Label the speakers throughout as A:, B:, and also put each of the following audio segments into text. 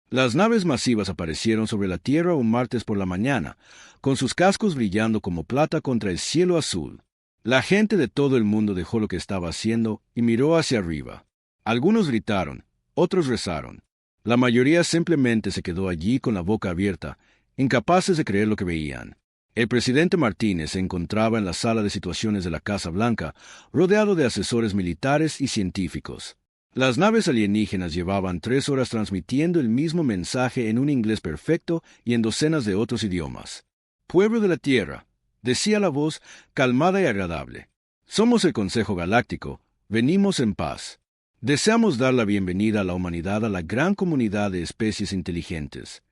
A: Las naves masivas aparecieron sobre la Tierra un martes por la mañana, con sus cascos brillando como plata contra el cielo azul. La gente de todo el mundo dejó lo que estaba haciendo y miró hacia arriba. Algunos gritaron, otros rezaron. La mayoría simplemente se quedó allí con la boca abierta, incapaces de creer lo que veían. El presidente Martínez se encontraba en la sala de situaciones de la Casa Blanca, rodeado de asesores militares y científicos. Las naves alienígenas llevaban 3 horas transmitiendo el mismo mensaje en un inglés perfecto y en docenas de otros idiomas. «Pueblo de la Tierra», decía la voz, calmada y agradable. «Somos el Consejo Galáctico, venimos en paz. Deseamos dar la bienvenida a la humanidad a la gran comunidad de especies inteligentes».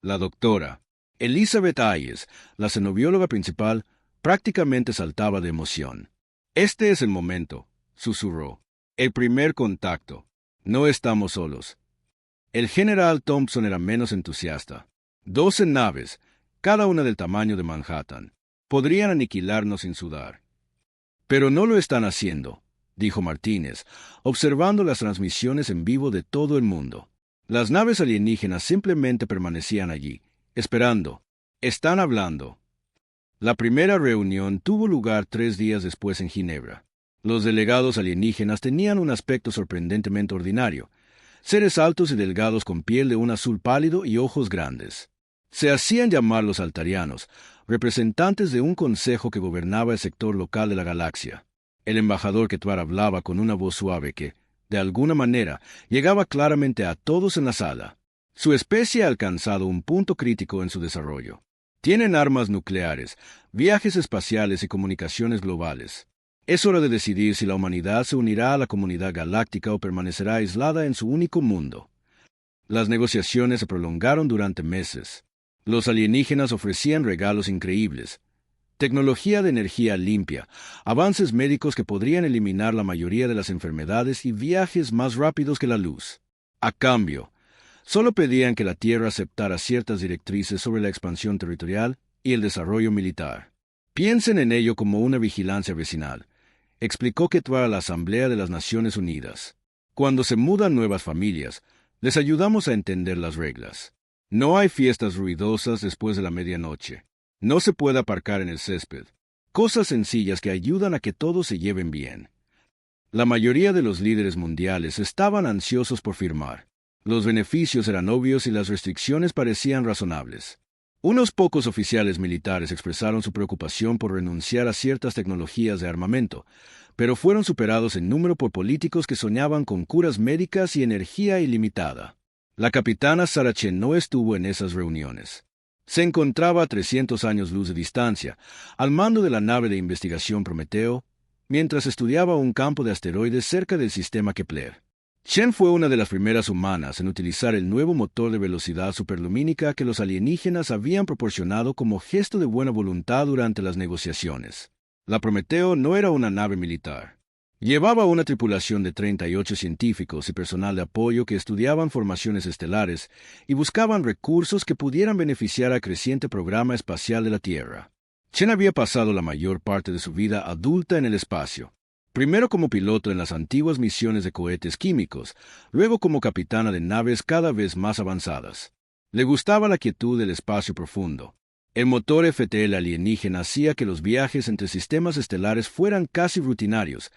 A: La doctora Elizabeth Hayes, la xenobióloga principal, prácticamente saltaba de emoción. «Este es el momento», susurró. «El primer contacto. No estamos solos». El general Thompson era menos entusiasta. 12 naves, cada una del tamaño de Manhattan. Podrían aniquilarnos sin sudar. «Pero no lo están haciendo», dijo Martínez, observando las transmisiones en vivo de todo el mundo. Las naves alienígenas simplemente permanecían allí, esperando. «Están hablando». La primera reunión tuvo lugar 3 días después en Ginebra. Los delegados alienígenas tenían un aspecto sorprendentemente ordinario, seres altos y delgados con piel de un azul pálido y ojos grandes. Se hacían llamar los altarianos, representantes de un consejo que gobernaba el sector local de la galaxia. El embajador Ketwar hablaba con una voz suave que, de alguna manera, llegaba claramente a todos en la sala. Su especie ha alcanzado un punto crítico en su desarrollo. Tienen armas nucleares, viajes espaciales y comunicaciones globales. Es hora de decidir si la humanidad se unirá a la comunidad galáctica o permanecerá aislada en su único mundo. Las negociaciones se prolongaron durante meses. Los alienígenas ofrecían regalos increíbles. Tecnología de energía limpia, avances médicos que podrían eliminar la mayoría de las enfermedades y viajes más rápidos que la luz. A cambio, solo pedían que la Tierra aceptara ciertas directrices sobre la expansión territorial y el desarrollo militar. «Piensen en ello como una vigilancia vecinal», explicó Ketwar a la Asamblea de las Naciones Unidas. «Cuando se mudan nuevas familias, les ayudamos a entender las reglas. No hay fiestas ruidosas después de la medianoche. No se puede aparcar en el césped. Cosas sencillas que ayudan a que todos se lleven bien». La mayoría de los líderes mundiales estaban ansiosos por firmar. Los beneficios eran obvios y las restricciones parecían razonables. Unos pocos oficiales militares expresaron su preocupación por renunciar a ciertas tecnologías de armamento, pero fueron superados en número por políticos que soñaban con curas médicas y energía ilimitada. La capitana Sarah Chen no estuvo en esas reuniones. Se encontraba a 300 años luz de distancia, al mando de la nave de investigación Prometeo, mientras estudiaba un campo de asteroides cerca del sistema Kepler. Chen fue una de las primeras humanas en utilizar el nuevo motor de velocidad superlumínica que los alienígenas habían proporcionado como gesto de buena voluntad durante las negociaciones. La Prometeo no era una nave militar. Llevaba una tripulación de 38 científicos y personal de apoyo que estudiaban formaciones estelares y buscaban recursos que pudieran beneficiar al creciente programa espacial de la Tierra. Chen había pasado la mayor parte de su vida adulta en el espacio. Primero como piloto en las antiguas misiones de cohetes químicos, luego como capitana de naves cada vez más avanzadas. Le gustaba la quietud del espacio profundo. El motor FTL alienígena hacía que los viajes entre sistemas estelares fueran casi rutinarios,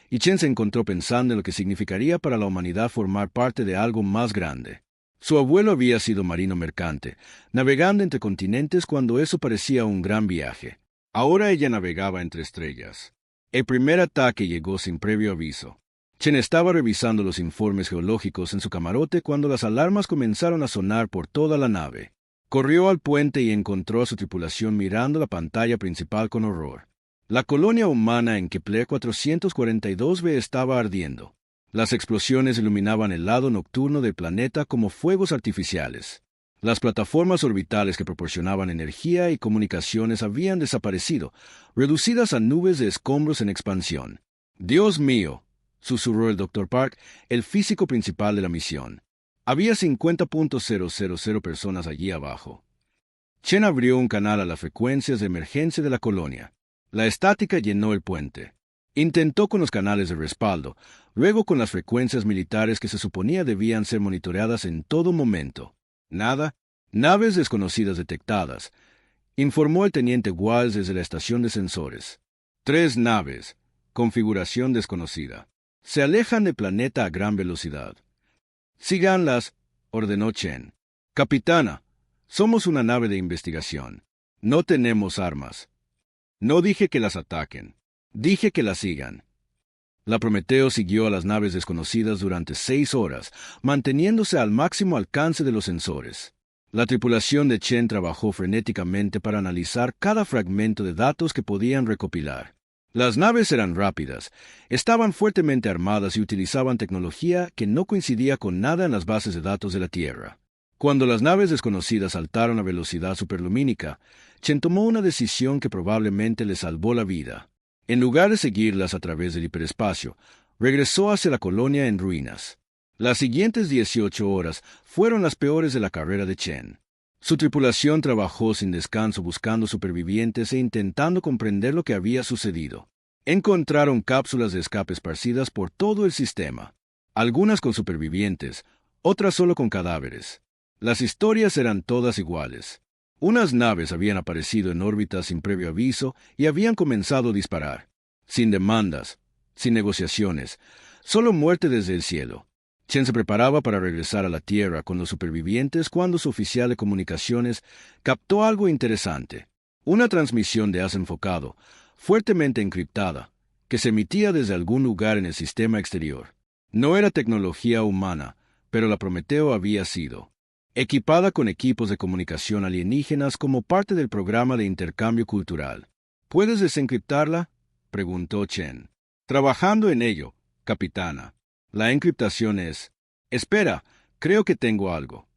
A: y Chen se encontró pensando en lo que significaría para la humanidad formar parte de algo más grande. Su abuelo había sido marino mercante, navegando entre continentes cuando eso parecía un gran viaje. Ahora ella navegaba entre estrellas. El primer ataque llegó sin previo aviso. Chen estaba revisando los informes geológicos en su camarote cuando las alarmas comenzaron a sonar por toda la nave. Corrió al puente y encontró a su tripulación mirando la pantalla principal con horror. La colonia humana en Kepler 442b estaba ardiendo. Las explosiones iluminaban el lado nocturno del planeta como fuegos artificiales. Las plataformas orbitales que proporcionaban energía y comunicaciones habían desaparecido, reducidas a nubes de escombros en expansión. «Dios mío», susurró el Dr. Park, el físico principal de la misión. Había 50.000 personas allí abajo. Chen abrió un canal a las frecuencias de emergencia de la colonia. La estática llenó el puente. Intentó con los canales de respaldo, luego con las frecuencias militares que se suponía debían ser monitoreadas en todo momento. Nada. Naves desconocidas detectadas, informó el teniente Walls desde la estación de sensores. 3 naves. Configuración desconocida. Se alejan del planeta a gran velocidad. Síganlas, ordenó Chen. Capitana, somos una nave de investigación. No tenemos armas. No dije que las ataquen. Dije que las sigan. La Prometeo siguió a las naves desconocidas durante 6 horas, manteniéndose al máximo alcance de los sensores. La tripulación de Chen trabajó frenéticamente para analizar cada fragmento de datos que podían recopilar. Las naves eran rápidas, estaban fuertemente armadas y utilizaban tecnología que no coincidía con nada en las bases de datos de la Tierra. Cuando las naves desconocidas saltaron a velocidad superlumínica, Chen tomó una decisión que probablemente le salvó la vida. En lugar de seguirlas a través del hiperespacio, regresó hacia la colonia en ruinas. Las siguientes 18 horas fueron las peores de la carrera de Chen. Su tripulación trabajó sin descanso buscando supervivientes e intentando comprender lo que había sucedido. Encontraron cápsulas de escape esparcidas por todo el sistema, algunas con supervivientes, otras solo con cadáveres. Las historias eran todas iguales. Unas naves habían aparecido en órbita sin previo aviso y habían comenzado a disparar. Sin demandas, sin negociaciones, solo muerte desde el cielo. Chen se preparaba para regresar a la Tierra con los supervivientes cuando su oficial de comunicaciones captó algo interesante. Una transmisión de haz enfocado, fuertemente encriptada, que se emitía desde algún lugar en el sistema exterior. No era tecnología humana, pero la Prometeo había sido equipada con equipos de comunicación alienígenas como parte del programa de intercambio cultural. ¿Puedes desencriptarla?, preguntó Chen. Trabajando en ello, capitana. La encriptación es... Espera, creo que tengo algo.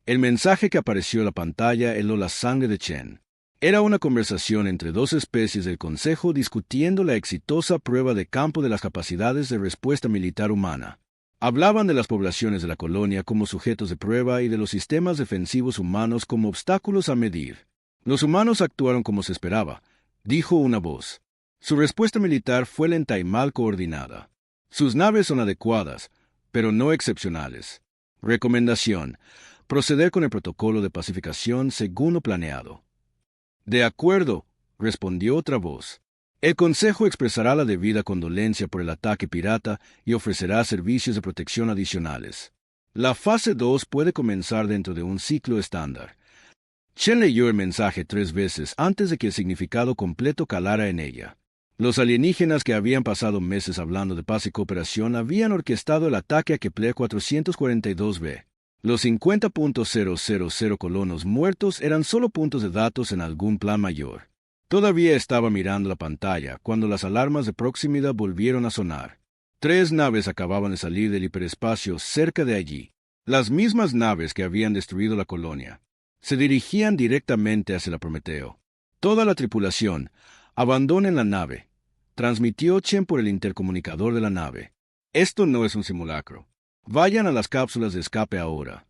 A: El mensaje que apareció en la pantalla heló la sangre de Chen. Era una conversación entre 2 especies del Consejo discutiendo la exitosa prueba de campo de las capacidades de respuesta militar humana. Hablaban de las poblaciones de la colonia como sujetos de prueba y de los sistemas defensivos humanos como obstáculos a medir. Los humanos actuaron como se esperaba, dijo una voz. Su respuesta militar fue lenta y mal coordinada. Sus naves son adecuadas, pero no excepcionales. Recomendación: proceder con el protocolo de pacificación según lo planeado. De acuerdo, respondió otra voz. El Consejo expresará la debida condolencia por el ataque pirata y ofrecerá servicios de protección adicionales. La fase 2 puede comenzar dentro de un ciclo estándar. Chen leyó el mensaje 3 veces antes de que el significado completo calara en ella. Los alienígenas que habían pasado meses hablando de paz y cooperación habían orquestado el ataque a Kepler 442b. Los 50.000 colonos muertos eran solo puntos de datos en algún plan mayor. Todavía estaba mirando la pantalla cuando las alarmas de proximidad volvieron a sonar. 3 naves acababan de salir del hiperespacio cerca de allí. Las mismas naves que habían destruido la colonia. Se dirigían directamente hacia la Prometeo. Toda la tripulación, abandonen la nave, transmitió Chen por el intercomunicador de la nave. Esto no es un simulacro. Vayan a las cápsulas de escape ahora.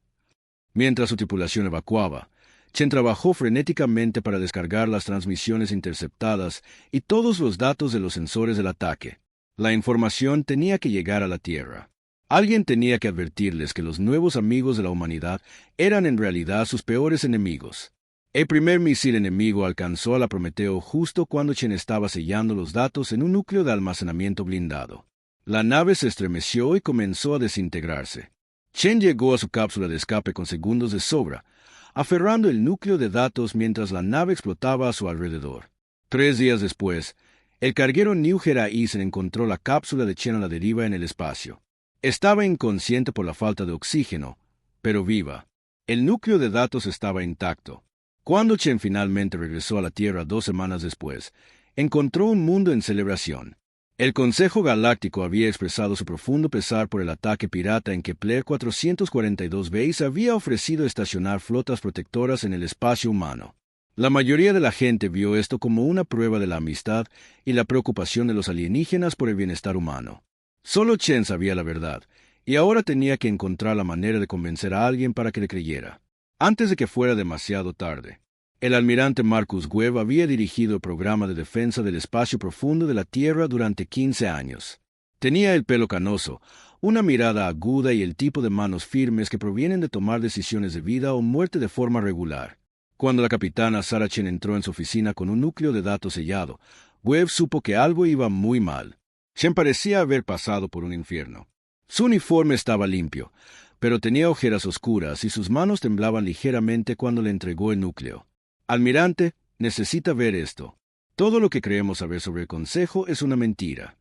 A: Mientras su tripulación evacuaba, Chen trabajó frenéticamente para descargar las transmisiones interceptadas y todos los datos de los sensores del ataque. La información tenía que llegar a la Tierra. Alguien tenía que advertirles que los nuevos amigos de la humanidad eran en realidad sus peores enemigos. El primer misil enemigo alcanzó a la Prometeo justo cuando Chen estaba sellando los datos en un núcleo de almacenamiento blindado. La nave se estremeció y comenzó a desintegrarse. Chen llegó a su cápsula de escape con segundos de sobra, aferrando el núcleo de datos mientras la nave explotaba a su alrededor. 3 días después, el carguero New Hera-Isen encontró la cápsula de Chen a la deriva en el espacio. Estaba inconsciente por la falta de oxígeno, pero viva. El núcleo de datos estaba intacto. Cuando Chen finalmente regresó a la Tierra 2 semanas después, encontró un mundo en celebración. El Consejo Galáctico había expresado su profundo pesar por el ataque pirata en Kepler 442b y se había ofrecido estacionar flotas protectoras en el espacio humano. La mayoría de la gente vio esto como una prueba de la amistad y la preocupación de los alienígenas por el bienestar humano. Solo Chen sabía la verdad, y ahora tenía que encontrar la manera de convencer a alguien para que le creyera, antes de que fuera demasiado tarde. El almirante Marcus Webb había dirigido el programa de defensa del espacio profundo de la Tierra durante 15 años. Tenía el pelo canoso, una mirada aguda y el tipo de manos firmes que provienen de tomar decisiones de vida o muerte de forma regular. Cuando la capitana Sarah Chen entró en su oficina con un núcleo de datos sellado, Webb supo que algo iba muy mal. Chen parecía haber pasado por un infierno. Su uniforme estaba limpio, pero tenía ojeras oscuras y sus manos temblaban ligeramente cuando le entregó el núcleo. Almirante, necesita ver esto. Todo lo que creemos saber sobre el Consejo es una mentira.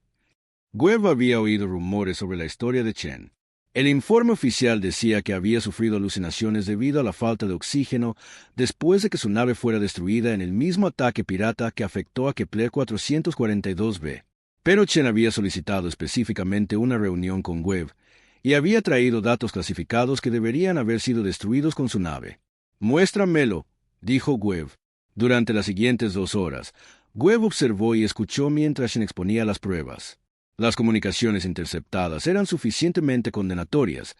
A: Webb había oído rumores sobre la historia de Chen. El informe oficial decía que había sufrido alucinaciones debido a la falta de oxígeno después de que su nave fuera destruida en el mismo ataque pirata que afectó a Kepler 442b. Pero Chen había solicitado específicamente una reunión con Webb y había traído datos clasificados que deberían haber sido destruidos con su nave. «Muéstramelo», dijo Webb. Durante las siguientes 2 horas, Webb observó y escuchó mientras Chen exponía las pruebas. Las comunicaciones interceptadas eran suficientemente condenatorias,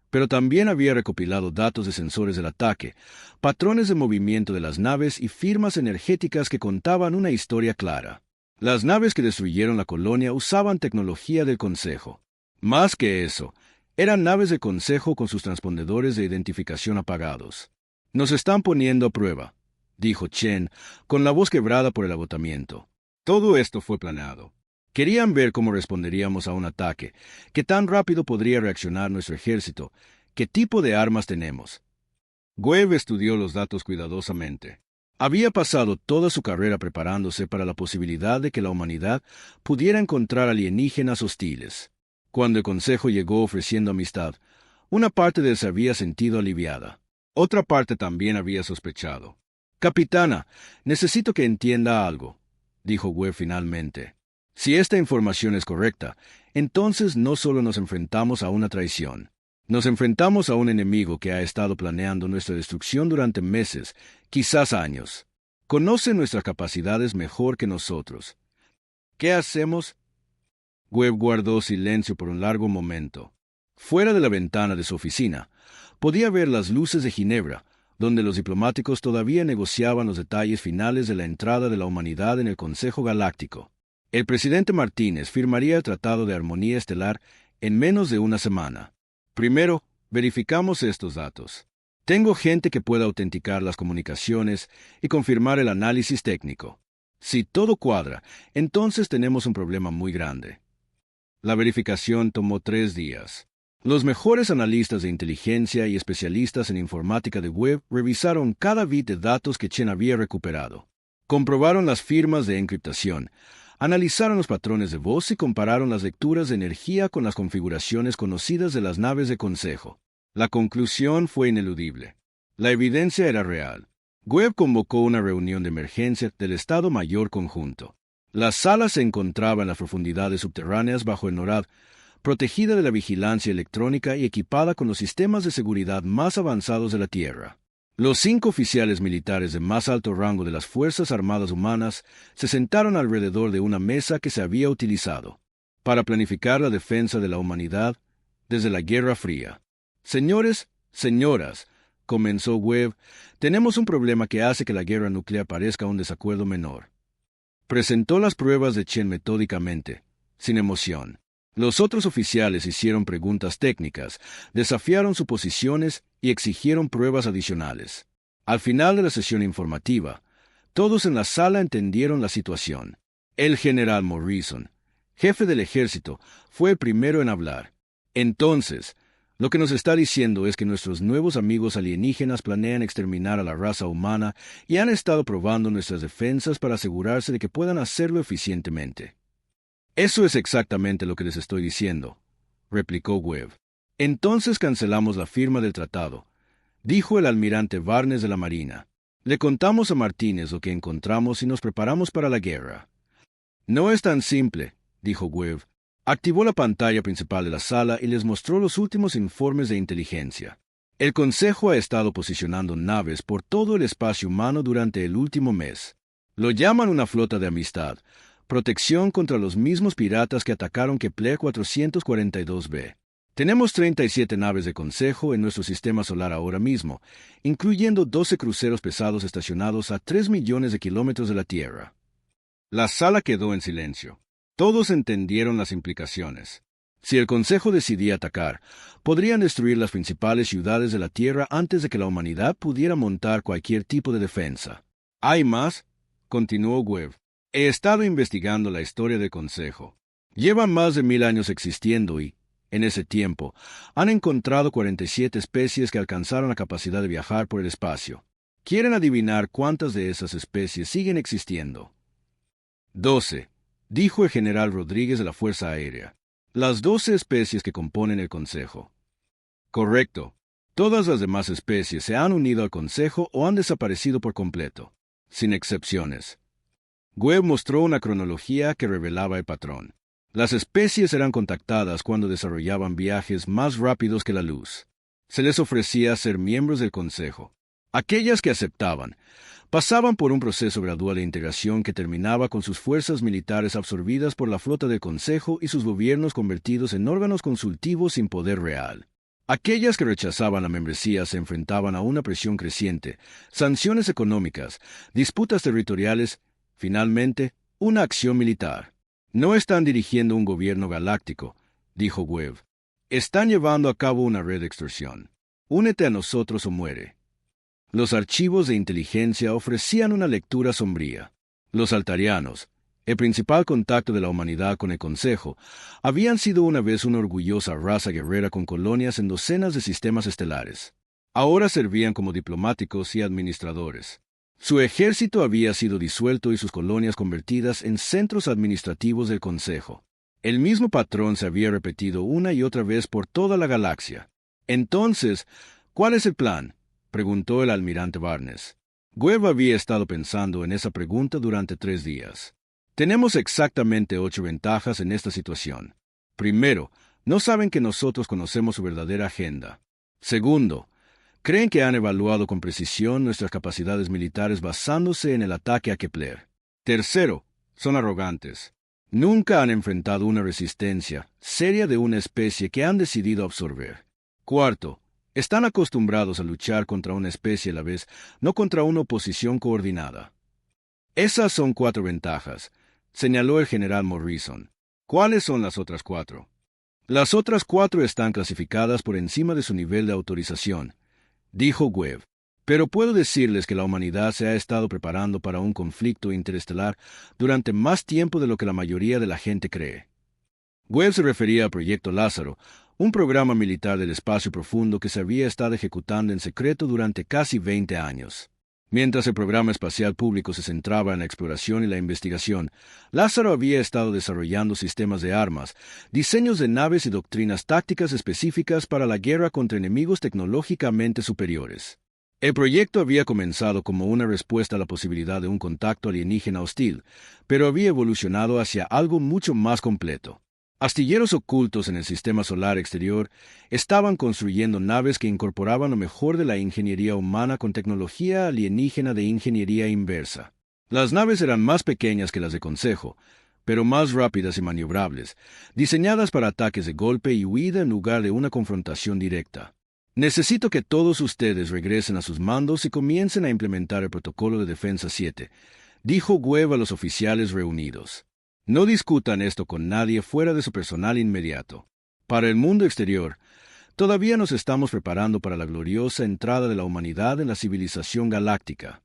A: pero también había recopilado datos de sensores del ataque, patrones de movimiento de las naves y firmas energéticas que contaban una historia clara. Las naves que destruyeron la colonia usaban tecnología del Consejo. Más que eso, eran naves de Consejo con sus transpondedores de identificación apagados. «Nos están poniendo a prueba», dijo Chen, con la voz quebrada por el agotamiento. «Todo esto fue planeado. Querían ver cómo responderíamos a un ataque, qué tan rápido podría reaccionar nuestro ejército, qué tipo de armas tenemos». Webb estudió los datos cuidadosamente. Había pasado toda su carrera preparándose para la posibilidad de que la humanidad pudiera encontrar alienígenas hostiles. Cuando el Consejo llegó ofreciendo amistad, una parte de él se había sentido aliviada. Otra parte también había sospechado. «Capitana, necesito que entienda algo», dijo Webb finalmente. «Si esta información es correcta, entonces no solo nos enfrentamos a una traición. Nos enfrentamos a un enemigo que ha estado planeando nuestra destrucción durante meses, quizás años. Conoce nuestras capacidades mejor que nosotros. ¿Qué hacemos?» Webb guardó silencio por un largo momento. Fuera de la ventana de su oficina, podía ver las luces de Ginebra, donde los diplomáticos todavía negociaban los detalles finales de la entrada de la humanidad en el Consejo Galáctico. El presidente Martínez firmaría el Tratado de Armonía Estelar en menos de una semana. Primero, verificamos estos datos. Tengo gente que pueda autenticar las comunicaciones y confirmar el análisis técnico. Si todo cuadra, entonces tenemos un problema muy grande. La verificación tomó 3 días. Los mejores analistas de inteligencia y especialistas en informática de Webb revisaron cada bit de datos que Chen había recuperado. Comprobaron las firmas de encriptación, analizaron los patrones de voz y compararon las lecturas de energía con las configuraciones conocidas de las naves de Consejo. La conclusión fue ineludible. La evidencia era real. Webb convocó una reunión de emergencia del Estado Mayor Conjunto. La sala se encontraba en las profundidades subterráneas bajo el NORAD, protegida de la vigilancia electrónica y equipada con los sistemas de seguridad más avanzados de la Tierra. Los 5 oficiales militares de más alto rango de las Fuerzas Armadas Humanas se sentaron alrededor de una mesa que se había utilizado para planificar la defensa de la humanidad desde la Guerra Fría. «Señores, señoras», comenzó Webb, «tenemos un problema que hace que la guerra nuclear parezca un desacuerdo menor». Presentó las pruebas de Chen metódicamente, sin emoción. Los otros oficiales hicieron preguntas técnicas, desafiaron suposiciones y exigieron pruebas adicionales. Al final de la sesión informativa, todos en la sala entendieron la situación. El general Morrison, jefe del ejército, fue el primero en hablar. «Entonces, lo que nos está diciendo es que nuestros nuevos amigos alienígenas planean exterminar a la raza humana y han estado probando nuestras defensas para asegurarse de que puedan hacerlo eficientemente». «Eso es exactamente lo que les estoy diciendo», replicó Webb. «Entonces cancelamos la firma del tratado», dijo el almirante Barnes de la Marina. «Le contamos a Martínez lo que encontramos y nos preparamos para la guerra». «No es tan simple», dijo Webb. Activó la pantalla principal de la sala y les mostró los últimos informes de inteligencia. El Consejo ha estado posicionando naves por todo el espacio humano durante el último mes. Lo llaman una flota de amistad, protección contra los mismos piratas que atacaron Kepler 442b. Tenemos 37 naves de consejo en nuestro sistema solar ahora mismo, incluyendo 12 cruceros pesados estacionados a 3 millones de kilómetros de la Tierra. La sala quedó en silencio. Todos entendieron las implicaciones. Si el Consejo decidía atacar, podrían destruir las principales ciudades de la Tierra antes de que la humanidad pudiera montar cualquier tipo de defensa. Hay más, continuó Webb. He estado investigando la historia del Consejo. Llevan más de 1000 años existiendo y, en ese tiempo, han encontrado 47 especies que alcanzaron la capacidad de viajar por el espacio. ¿Quieren adivinar cuántas de esas especies siguen existiendo? 12, dijo el general Rodríguez de la Fuerza Aérea. Las 12 especies que componen el Consejo. Correcto. Todas las demás especies se han unido al Consejo o han desaparecido por completo, sin excepciones. Webb mostró una cronología que revelaba el patrón. Las especies eran contactadas cuando desarrollaban viajes más rápidos que la luz. Se les ofrecía ser miembros del Consejo. Aquellas que aceptaban pasaban por un proceso gradual de integración que terminaba con sus fuerzas militares absorbidas por la flota del Consejo y sus gobiernos convertidos en órganos consultivos sin poder real. Aquellas que rechazaban la membresía se enfrentaban a una presión creciente, sanciones económicas, disputas territoriales, finalmente, una acción militar. No están dirigiendo un gobierno galáctico, dijo Webb. Están llevando a cabo una red de extorsión. Únete a nosotros o muere. Los archivos de inteligencia ofrecían una lectura sombría. Los altarianos, el principal contacto de la humanidad con el Consejo, habían sido una vez una orgullosa raza guerrera con colonias en docenas de sistemas estelares. Ahora servían como diplomáticos y administradores. Su ejército había sido disuelto y sus colonias convertidas en centros administrativos del Consejo. El mismo patrón se había repetido una y otra vez por toda la galaxia. Entonces, ¿cuál es el plan?, preguntó el almirante Barnes. Webb había estado pensando en esa pregunta durante 3 días. Tenemos exactamente 8 ventajas en esta situación. Primero, no saben que nosotros conocemos su verdadera agenda. Segundo, creen que han evaluado con precisión nuestras capacidades militares basándose en el ataque a Kepler. Tercero, son arrogantes. Nunca han enfrentado una resistencia seria de una especie que han decidido absorber. Cuarto, están acostumbrados a luchar contra una especie a la vez, no contra una oposición coordinada. Esas son 4 ventajas, señaló el general Morrison. ¿Cuáles son las otras 4? Las otras 4 están clasificadas por encima de su nivel de autorización, dijo Webb. Pero puedo decirles que la humanidad se ha estado preparando para un conflicto interestelar durante más tiempo de lo que la mayoría de la gente cree. Webb se refería al Proyecto Lázaro, un programa militar del espacio profundo que se había estado ejecutando en secreto durante casi 20 años. Mientras el programa espacial público se centraba en la exploración y la investigación, Lázaro había estado desarrollando sistemas de armas, diseños de naves y doctrinas tácticas específicas para la guerra contra enemigos tecnológicamente superiores. El proyecto había comenzado como una respuesta a la posibilidad de un contacto alienígena hostil, pero había evolucionado hacia algo mucho más completo. Astilleros ocultos en el sistema solar exterior estaban construyendo naves que incorporaban lo mejor de la ingeniería humana con tecnología alienígena de ingeniería inversa. Las naves eran más pequeñas que las de Consejo, pero más rápidas y maniobrables, diseñadas para ataques de golpe y huida en lugar de una confrontación directa. Necesito que todos ustedes regresen a sus mandos y comiencen a implementar el Protocolo de Defensa 7, dijo Webb a los oficiales reunidos. No discutan esto con nadie fuera de su personal inmediato. Para el mundo exterior, todavía nos estamos preparando para la gloriosa entrada de la humanidad en la civilización galáctica.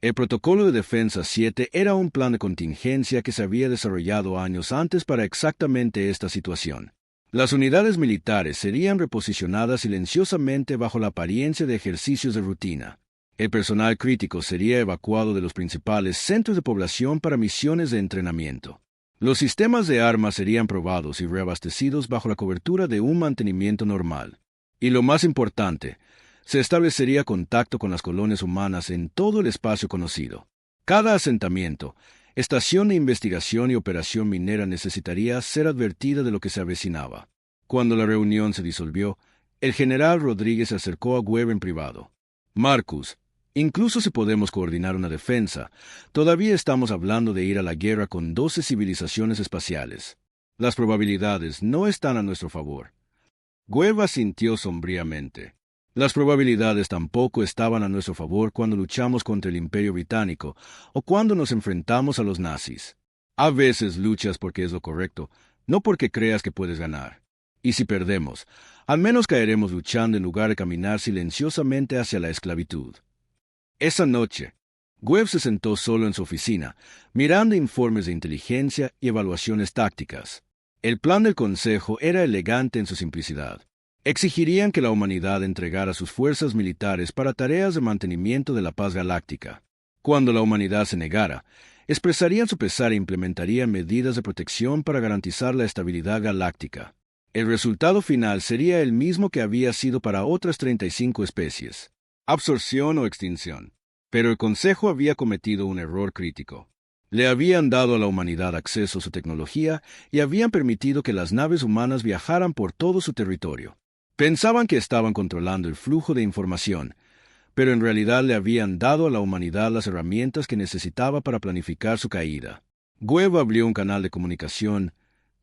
A: El Protocolo de Defensa 7 era un plan de contingencia que se había desarrollado años antes para exactamente esta situación. Las unidades militares serían reposicionadas silenciosamente bajo la apariencia de ejercicios de rutina. El personal crítico sería evacuado de los principales centros de población para misiones de entrenamiento. Los sistemas de armas serían probados y reabastecidos bajo la cobertura de un mantenimiento normal. Y lo más importante, se establecería contacto con las colonias humanas en todo el espacio conocido. Cada asentamiento, estación de investigación y operación minera necesitaría ser advertida de lo que se avecinaba. Cuando la reunión se disolvió, el general Rodríguez se acercó a Webb en privado. Marcus, incluso si podemos coordinar una defensa, todavía estamos hablando de ir a la guerra con 12 civilizaciones espaciales. Las probabilidades no están a nuestro favor. Güell asintió sombríamente. Las probabilidades tampoco estaban a nuestro favor cuando luchamos contra el Imperio Británico o cuando nos enfrentamos a los nazis. A veces luchas porque es lo correcto, no porque creas que puedes ganar. Y si perdemos, al menos caeremos luchando en lugar de caminar silenciosamente hacia la esclavitud. Esa noche, Güell se sentó solo en su oficina, mirando informes de inteligencia y evaluaciones tácticas. El plan del Consejo era elegante en su simplicidad. Exigirían que la humanidad entregara sus fuerzas militares para tareas de mantenimiento de la paz galáctica. Cuando la humanidad se negara, expresarían su pesar e implementarían medidas de protección para garantizar la estabilidad galáctica. El resultado final sería el mismo que había sido para otras 35 especies: absorción o extinción. Pero el Consejo había cometido un error crítico. Le habían dado a la humanidad acceso a su tecnología y habían permitido que las naves humanas viajaran por todo su territorio. Pensaban que estaban controlando el flujo de información, pero en realidad le habían dado a la humanidad las herramientas que necesitaba para planificar su caída. Güell abrió un canal de comunicación,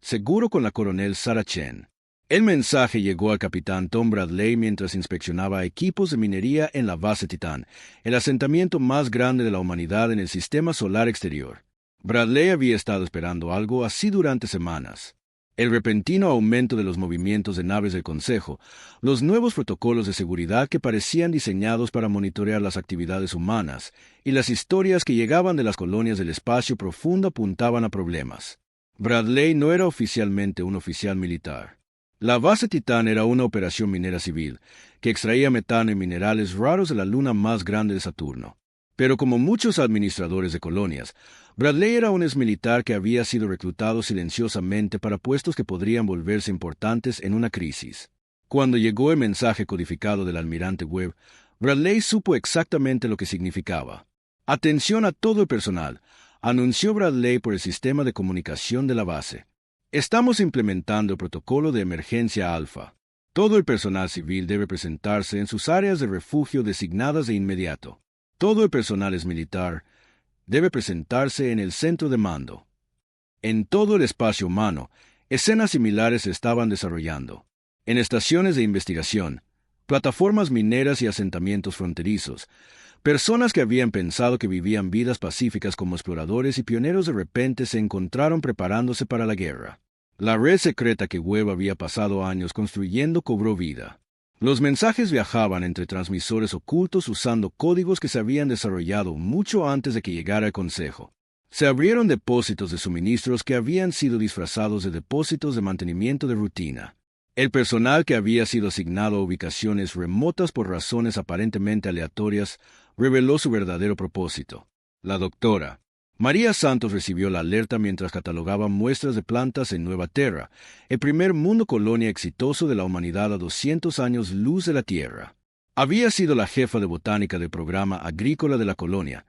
A: seguro con la coronel Sarah Chen. El mensaje llegó al capitán Tom Bradley mientras inspeccionaba equipos de minería en la base Titán, el asentamiento más grande de la humanidad en el sistema solar exterior. Bradley había estado esperando algo así durante semanas. El repentino aumento de los movimientos de naves del Consejo, los nuevos protocolos de seguridad que parecían diseñados para monitorear las actividades humanas, y las historias que llegaban de las colonias del espacio profundo apuntaban a problemas. Bradley no era oficialmente un oficial militar. La base Titán era una operación minera civil, que extraía metano y minerales raros de la luna más grande de Saturno. Pero como muchos administradores de colonias, Bradley era un exmilitar que había sido reclutado silenciosamente para puestos que podrían volverse importantes en una crisis. Cuando llegó el mensaje codificado del almirante Webb, Bradley supo exactamente lo que significaba. «Atención a todo el personal», anunció Bradley por el sistema de comunicación de la base. «Estamos implementando el protocolo de emergencia alfa. Todo el personal civil debe presentarse en sus áreas de refugio designadas de inmediato. Todo el personal militar debe presentarse en el centro de mando». En todo el espacio humano, escenas similares se estaban desarrollando. En estaciones de investigación, plataformas mineras y asentamientos fronterizos, personas que habían pensado que vivían vidas pacíficas como exploradores y pioneros de repente se encontraron preparándose para la guerra. La red secreta que Webb había pasado años construyendo cobró vida. Los mensajes viajaban entre transmisores ocultos usando códigos que se habían desarrollado mucho antes de que llegara el Consejo. Se abrieron depósitos de suministros que habían sido disfrazados de depósitos de mantenimiento de rutina. El personal que había sido asignado a ubicaciones remotas por razones aparentemente aleatorias reveló su verdadero propósito. La doctora María Santos recibió la alerta mientras catalogaba muestras de plantas en Nueva Terra, el primer mundo colonia exitoso de la humanidad a 200 años luz de la Tierra. Había sido la jefa de botánica del programa agrícola de la colonia,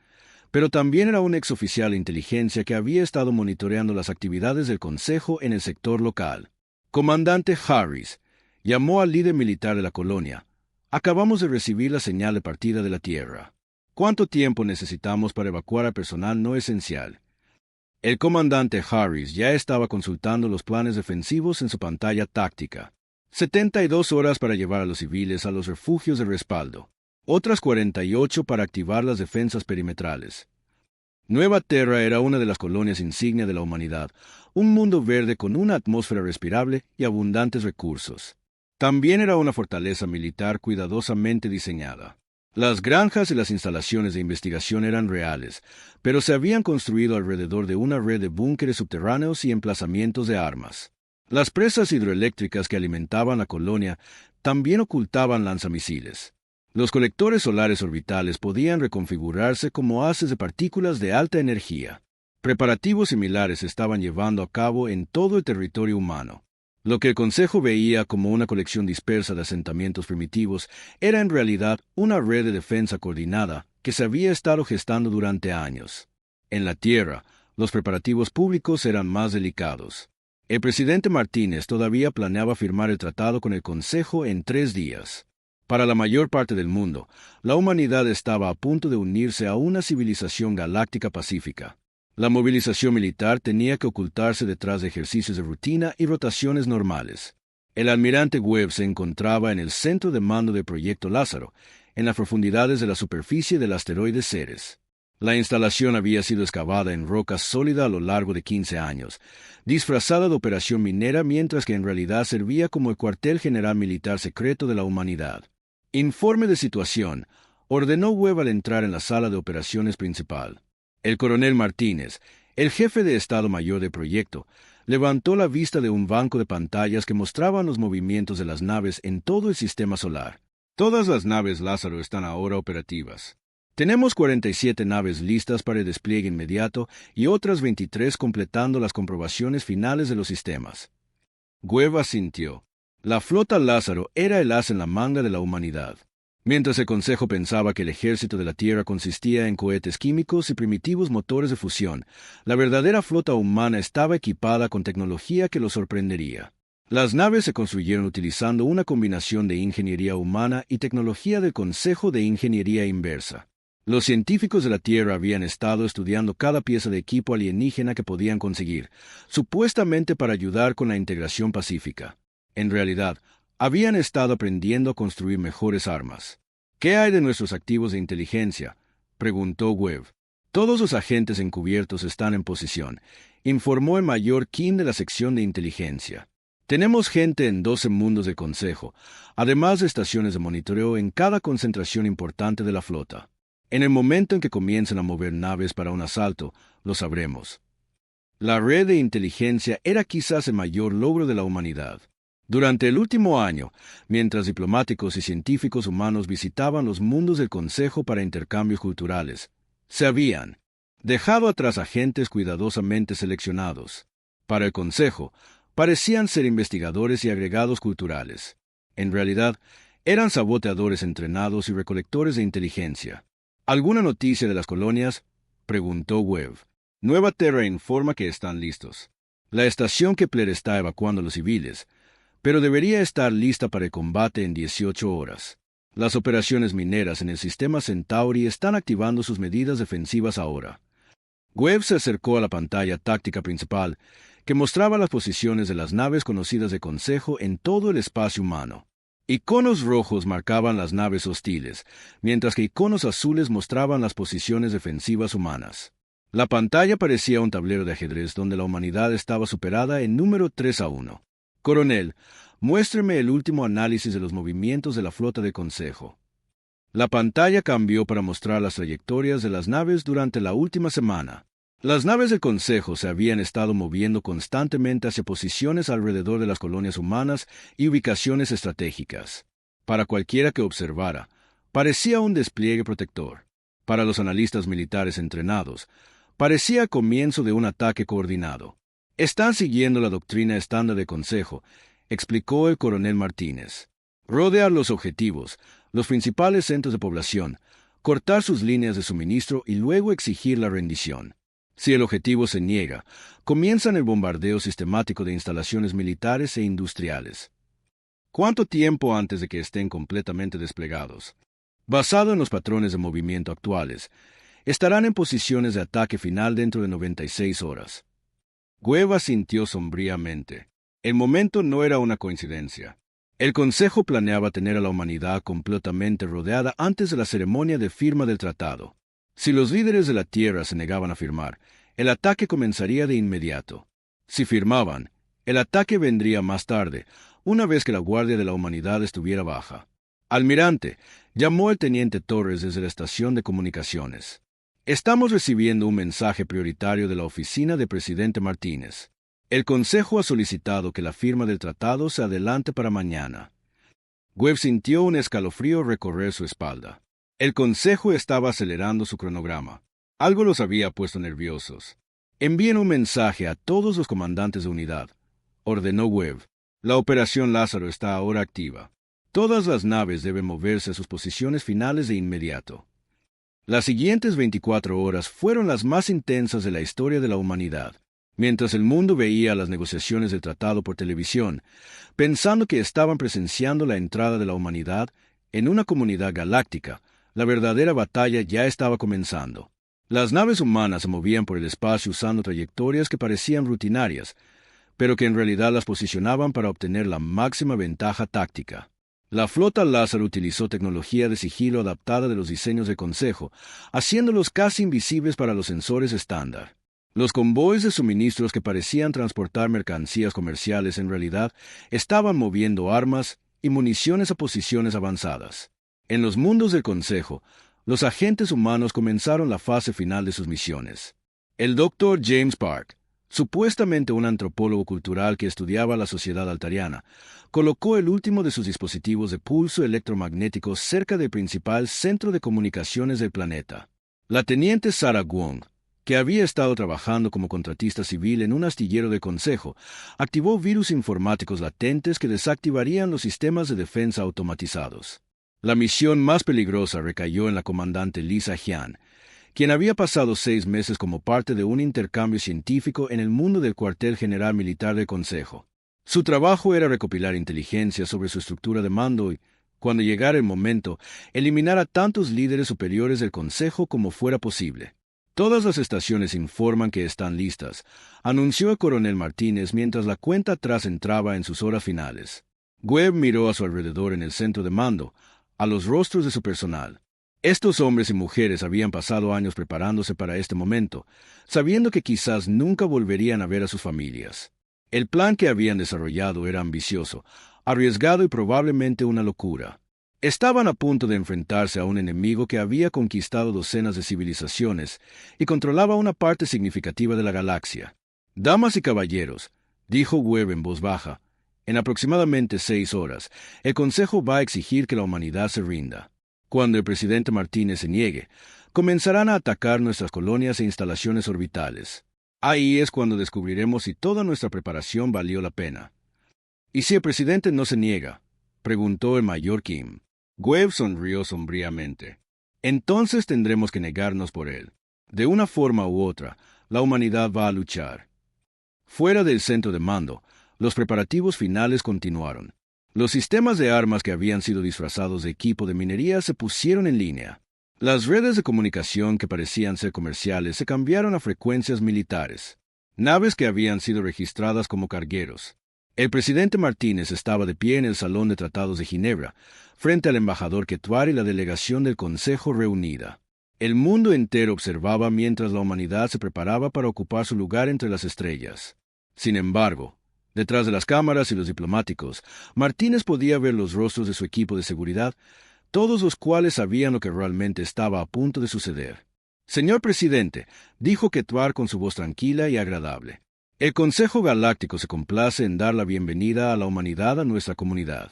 A: pero también era un exoficial de inteligencia que había estado monitoreando las actividades del Consejo en el sector local. «Comandante Harris», llamó al líder militar de la colonia, «acabamos de recibir la señal de partida de la Tierra. ¿Cuánto tiempo necesitamos para evacuar al personal no esencial?» El comandante Harris ya estaba consultando los planes defensivos en su pantalla táctica. 72 horas para llevar a los civiles a los refugios de respaldo. Otras 48 para activar las defensas perimetrales. Nueva Terra era una de las colonias insignia de la humanidad, un mundo verde con una atmósfera respirable y abundantes recursos. También era una fortaleza militar cuidadosamente diseñada. Las granjas y las instalaciones de investigación eran reales, pero se habían construido alrededor de una red de búnkeres subterráneos y emplazamientos de armas. Las presas hidroeléctricas que alimentaban la colonia también ocultaban lanzamisiles. Los colectores solares orbitales podían reconfigurarse como haces de partículas de alta energía. Preparativos similares se estaban llevando a cabo en todo el territorio humano. Lo que el Consejo veía como una colección dispersa de asentamientos primitivos era en realidad una red de defensa coordinada que se había estado gestando durante años. En la Tierra, los preparativos públicos eran más delicados. El presidente Martínez todavía planeaba firmar el tratado con el Consejo en 3 días. Para la mayor parte del mundo, la humanidad estaba a punto de unirse a una civilización galáctica pacífica. La movilización militar tenía que ocultarse detrás de ejercicios de rutina y rotaciones normales. El almirante Webb se encontraba en el centro de mando del Proyecto Lázaro, en las profundidades de la superficie del asteroide Ceres. La instalación había sido excavada en roca sólida a lo largo de 15 años, disfrazada de operación minera mientras que en realidad servía como el cuartel general militar secreto de la humanidad. Informe de situación, ordenó Webb al entrar en la sala de operaciones principal. El coronel Martínez, el jefe de Estado Mayor del proyecto, levantó la vista de un banco de pantallas que mostraban los movimientos de las naves en todo el sistema solar. Todas las naves Lázaro están ahora operativas. Tenemos 47 naves listas para el despliegue inmediato y otras 23 completando las comprobaciones finales de los sistemas. Webb asintió. La flota Lázaro era el as en la manga de la humanidad. Mientras el Consejo pensaba que el ejército de la Tierra consistía en cohetes químicos y primitivos motores de fusión, la verdadera flota humana estaba equipada con tecnología que los sorprendería. Las naves se construyeron utilizando una combinación de ingeniería humana y tecnología del Consejo de Ingeniería Inversa. Los científicos de la Tierra habían estado estudiando cada pieza de equipo alienígena que podían conseguir, supuestamente para ayudar con la integración pacífica. En realidad, habían estado aprendiendo a construir mejores armas. ¿Qué hay de nuestros activos de inteligencia?, preguntó Webb. Todos los agentes encubiertos están en posición, informó el mayor Kim de la sección de inteligencia. Tenemos gente en 12 mundos del Consejo, además de estaciones de monitoreo en cada concentración importante de la flota. En el momento en que comiencen a mover naves para un asalto, lo sabremos. La red de inteligencia era quizás el mayor logro de la humanidad. Durante el último año, mientras diplomáticos y científicos humanos visitaban los mundos del Consejo para intercambios culturales, se habían dejado atrás agentes cuidadosamente seleccionados. Para el Consejo, parecían ser investigadores y agregados culturales. En realidad, eran saboteadores entrenados y recolectores de inteligencia. ¿Alguna noticia de las colonias?, preguntó Webb. Nueva Terra informa que están listos. La estación Kepler está evacuando a los civiles, pero debería estar lista para el combate en 18 horas. Las operaciones mineras en el sistema Centauri están activando sus medidas defensivas ahora. Webb se acercó a la pantalla táctica principal, que mostraba las posiciones de las naves conocidas de Consejo en todo el espacio humano. Iconos rojos marcaban las naves hostiles, mientras que iconos azules mostraban las posiciones defensivas humanas. La pantalla parecía un tablero de ajedrez donde la humanidad estaba superada en número 3-1. Coronel, muéstreme el último análisis de los movimientos de la flota de Consejo. La pantalla cambió para mostrar las trayectorias de las naves durante la última semana. Las naves del Consejo se habían estado moviendo constantemente hacia posiciones alrededor de las colonias humanas y ubicaciones estratégicas. Para cualquiera que observara, parecía un despliegue protector. Para los analistas militares entrenados, parecía el comienzo de un ataque coordinado. Están siguiendo la doctrina estándar del Consejo, explicó el coronel Martínez. Rodear los objetivos, los principales centros de población, cortar sus líneas de suministro y luego exigir la rendición. Si el objetivo se niega, comienzan el bombardeo sistemático de instalaciones militares e industriales. ¿Cuánto tiempo antes de que estén completamente desplegados? Basado en los patrones de movimiento actuales, estarán en posiciones de ataque final dentro de 96 horas. Webb asintió sombríamente. El momento no era una coincidencia. El Consejo planeaba tener a la humanidad completamente rodeada antes de la ceremonia de firma del tratado. Si los líderes de la Tierra se negaban a firmar, el ataque comenzaría de inmediato. Si firmaban, el ataque vendría más tarde, una vez que la guardia de la humanidad estuviera baja. Almirante, llamó el teniente Torres desde la estación de comunicaciones. Estamos recibiendo un mensaje prioritario de la oficina del presidente Martínez. El Consejo ha solicitado que la firma del tratado se adelante para mañana. Webb sintió un escalofrío recorrer su espalda. El Consejo estaba acelerando su cronograma. Algo los había puesto nerviosos. Envíen un mensaje a todos los comandantes de unidad, ordenó Webb. La operación Lázaro está ahora activa. Todas las naves deben moverse a sus posiciones finales de inmediato. Las siguientes 24 horas fueron las más intensas de la historia de la humanidad. Mientras el mundo veía las negociaciones del tratado por televisión, pensando que estaban presenciando la entrada de la humanidad en una comunidad galáctica, la verdadera batalla ya estaba comenzando. Las naves humanas se movían por el espacio usando trayectorias que parecían rutinarias, pero que en realidad las posicionaban para obtener la máxima ventaja táctica. La flota Lázaro utilizó tecnología de sigilo adaptada de los diseños del Consejo, haciéndolos casi invisibles para los sensores estándar. Los convoys de suministros que parecían transportar mercancías comerciales en realidad estaban moviendo armas y municiones a posiciones avanzadas. En los mundos del Consejo, los agentes humanos comenzaron la fase final de sus misiones. El Dr. James Park, supuestamente un antropólogo cultural que estudiaba la sociedad altariana, colocó el último de sus dispositivos de pulso electromagnético cerca del principal centro de comunicaciones del planeta. La teniente Sarah Wong, que había estado trabajando como contratista civil en un astillero de Consejo, activó virus informáticos latentes que desactivarían los sistemas de defensa automatizados. La misión más peligrosa recayó en la comandante Lisa Jian, quien había pasado 6 meses como parte de un intercambio científico en el mundo del cuartel general militar del Consejo. Su trabajo era recopilar inteligencia sobre su estructura de mando y, cuando llegara el momento, eliminar a tantos líderes superiores del Consejo como fuera posible. Todas las estaciones informan que están listas, anunció el coronel Martínez mientras la cuenta atrás entraba en sus horas finales. Webb miró a su alrededor en el centro de mando, a los rostros de su personal. Estos hombres y mujeres habían pasado años preparándose para este momento, sabiendo que quizás nunca volverían a ver a sus familias. El plan que habían desarrollado era ambicioso, arriesgado y probablemente una locura. Estaban a punto de enfrentarse a un enemigo que había conquistado docenas de civilizaciones y controlaba una parte significativa de la galaxia. Damas y caballeros, dijo Webb en voz baja, en aproximadamente 6 horas, el Consejo va a exigir que la humanidad se rinda. Cuando el presidente Martínez se niegue, comenzarán a atacar nuestras colonias e instalaciones orbitales. Ahí es cuando descubriremos si toda nuestra preparación valió la pena. ¿Y si el presidente no se niega?, preguntó el mayor Kim. Webb sonrió sombríamente. Entonces tendremos que negarnos por él. De una forma u otra, la humanidad va a luchar. Fuera del centro de mando, los preparativos finales continuaron. Los sistemas de armas que habían sido disfrazados de equipo de minería se pusieron en línea. Las redes de comunicación que parecían ser comerciales se cambiaron a frecuencias militares. Naves que habían sido registradas como cargueros. El presidente Martínez estaba de pie en el Salón de Tratados de Ginebra, frente al embajador Quetuar y la delegación del Consejo reunida. El mundo entero observaba mientras la humanidad se preparaba para ocupar su lugar entre las estrellas. Sin embargo, detrás de las cámaras y los diplomáticos, Martínez podía ver los rostros de su equipo de seguridad, todos los cuales sabían lo que realmente estaba a punto de suceder. «Señor presidente», dijo Quetuar con su voz tranquila y agradable, «el Consejo Galáctico se complace en dar la bienvenida a la humanidad a nuestra comunidad.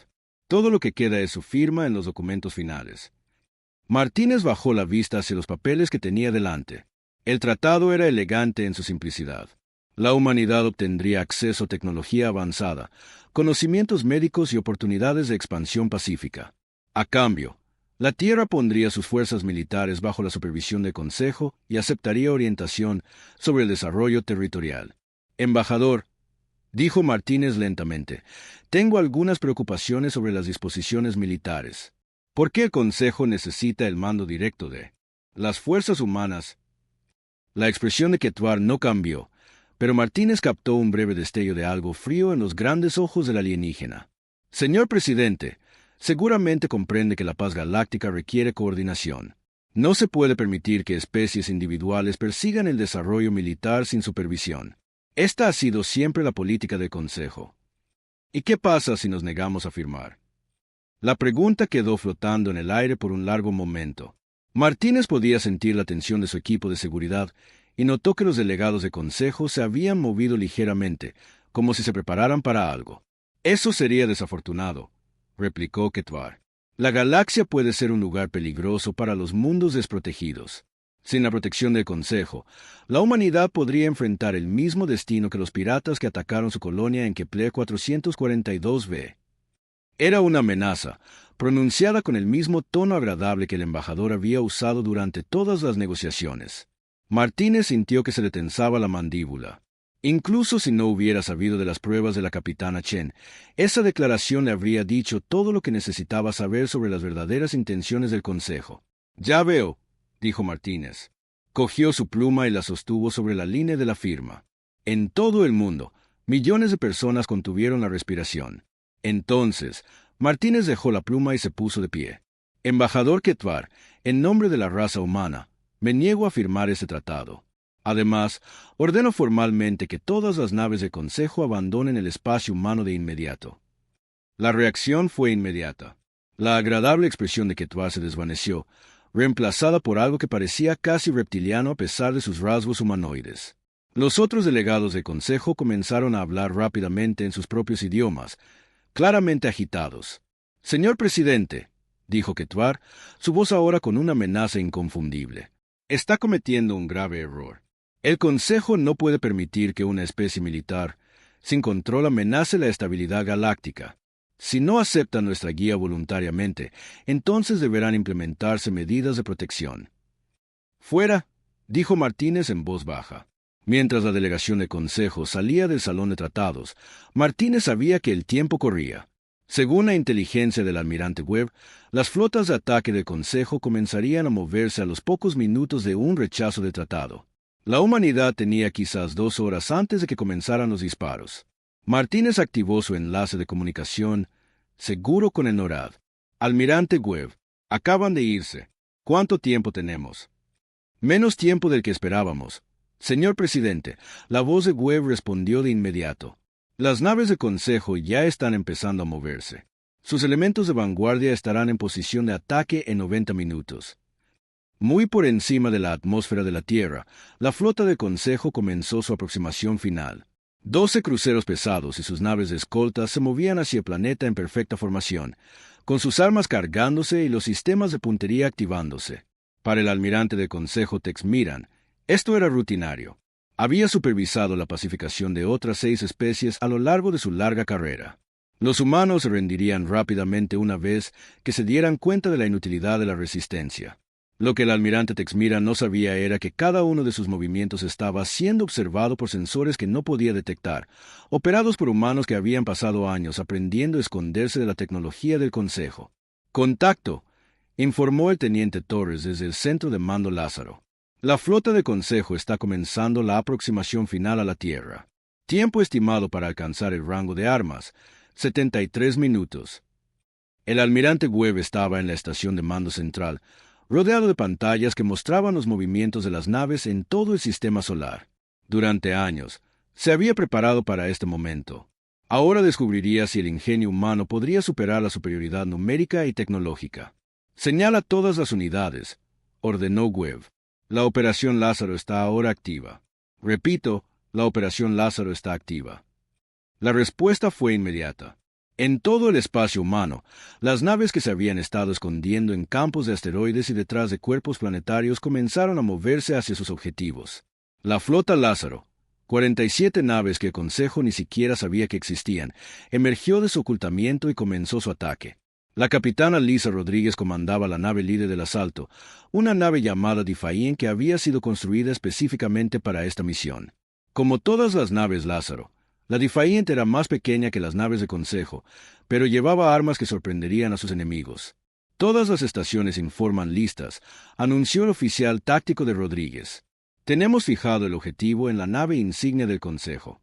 A: Todo lo que queda es su firma en los documentos finales». Martínez bajó la vista hacia los papeles que tenía delante. El tratado era elegante en su simplicidad. La humanidad obtendría acceso a tecnología avanzada, conocimientos médicos y oportunidades de expansión pacífica. A cambio, la Tierra pondría sus fuerzas militares bajo la supervisión del Consejo y aceptaría orientación sobre el desarrollo territorial. «Embajador», dijo Martínez lentamente, «tengo algunas preocupaciones sobre las disposiciones militares. ¿Por qué el Consejo necesita el mando directo de las fuerzas humanas?» La expresión de Quetuar no cambió, pero Martínez captó un breve destello de algo frío en los grandes ojos del alienígena. «Señor presidente, seguramente comprende que la paz galáctica requiere coordinación. No se puede permitir que especies individuales persigan el desarrollo militar sin supervisión. Esta ha sido siempre la política del Consejo. ¿Y qué pasa si nos negamos a firmar?» La pregunta quedó flotando en el aire por un largo momento. Martínez podía sentir la tensión de su equipo de seguridad y notó que los delegados de Consejo se habían movido ligeramente, como si se prepararan para algo. «Eso sería desafortunado», replicó Quetuar. «La galaxia puede ser un lugar peligroso para los mundos desprotegidos. Sin la protección del Consejo, la humanidad podría enfrentar el mismo destino que los piratas que atacaron su colonia en Kepler 442b. Era una amenaza, pronunciada con el mismo tono agradable que el embajador había usado durante todas las negociaciones. Martínez sintió que se le tensaba la mandíbula. Incluso si no hubiera sabido de las pruebas de la capitana Chen, esa declaración le habría dicho todo lo que necesitaba saber sobre las verdaderas intenciones del Consejo. «Ya veo», dijo Martínez. Cogió su pluma y la sostuvo sobre la línea de la firma. «En todo el mundo», Millones de personas contuvieron la respiración. Entonces, Martínez dejó la pluma y se puso de pie. Embajador Ketvar, en nombre de la raza humana, me niego a firmar ese tratado. Además, ordeno formalmente que todas las naves del Consejo abandonen el espacio humano de inmediato. La reacción fue inmediata. La agradable expresión de Ketvar se desvaneció, reemplazada por algo que parecía casi reptiliano a pesar de sus rasgos humanoides. Los otros delegados del Consejo comenzaron a hablar rápidamente en sus propios idiomas, claramente agitados. «Señor presidente», dijo Ketvar, su voz ahora con una amenaza inconfundible, «está cometiendo un grave error. El Consejo no puede permitir que una especie militar, sin control, amenace la estabilidad galáctica. Si no aceptan nuestra guía voluntariamente, entonces deberán implementarse medidas de protección». «Fuera», dijo Martínez en voz baja. Mientras la delegación del Consejo salía del salón de tratados, Martínez sabía que el tiempo corría. Según la inteligencia del almirante Webb, las flotas de ataque del Consejo comenzarían a moverse a los pocos minutos de un rechazo del tratado. La humanidad tenía quizás 2 horas antes de que comenzaran los disparos. Martínez activó su enlace de comunicación, seguro con el NORAD. «Almirante Webb, acaban de irse. ¿Cuánto tiempo tenemos?» «Menos tiempo del que esperábamos. Señor presidente», la voz de Webb respondió de inmediato. «Las naves del Consejo ya están empezando a moverse. Sus elementos de vanguardia estarán en posición de ataque en 90 minutos. Muy por encima de la atmósfera de la Tierra, la flota del Consejo comenzó su aproximación final. 12 cruceros pesados y sus naves de escolta se movían hacia el planeta en perfecta formación, con sus armas cargándose y los sistemas de puntería activándose. Para el almirante del Consejo Tex Miran, esto era rutinario. Había supervisado la pacificación de otras 6 especies a lo largo de su larga carrera. Los humanos se rendirían rápidamente una vez que se dieran cuenta de la inutilidad de la resistencia. Lo que el almirante Tex Miran no sabía era que cada uno de sus movimientos estaba siendo observado por sensores que no podía detectar, operados por humanos que habían pasado años aprendiendo a esconderse de la tecnología del Consejo. «Contacto», informó el teniente Torres desde el centro de mando Lázaro. «La flota del Consejo está comenzando la aproximación final a la Tierra. Tiempo estimado para alcanzar el rango de armas, 73 minutos». El almirante Webb estaba en la estación de mando central, rodeado de pantallas que mostraban los movimientos de las naves en todo el sistema solar. Durante años, se había preparado para este momento. Ahora descubriría si el ingenio humano podría superar la superioridad numérica y tecnológica. «Señala todas las unidades», ordenó Webb. «La Operación Lázaro está ahora activa». Repito, la Operación Lázaro está activa. La respuesta fue inmediata. En todo el espacio humano, las naves que se habían estado escondiendo en campos de asteroides y detrás de cuerpos planetarios comenzaron a moverse hacia sus objetivos. La flota Lázaro, 47 naves que el Consejo ni siquiera sabía que existían, emergió de su ocultamiento y comenzó su ataque. La capitana Lisa Rodríguez comandaba la nave líder del asalto, una nave llamada Defiant que había sido construida específicamente para esta misión. Como todas las naves Lázaro, la Defiant era más pequeña que las naves de Consejo, pero llevaba armas que sorprenderían a sus enemigos. «Todas las estaciones informan listas», anunció el oficial táctico de Rodríguez. «Tenemos fijado el objetivo en la nave insignia del Consejo».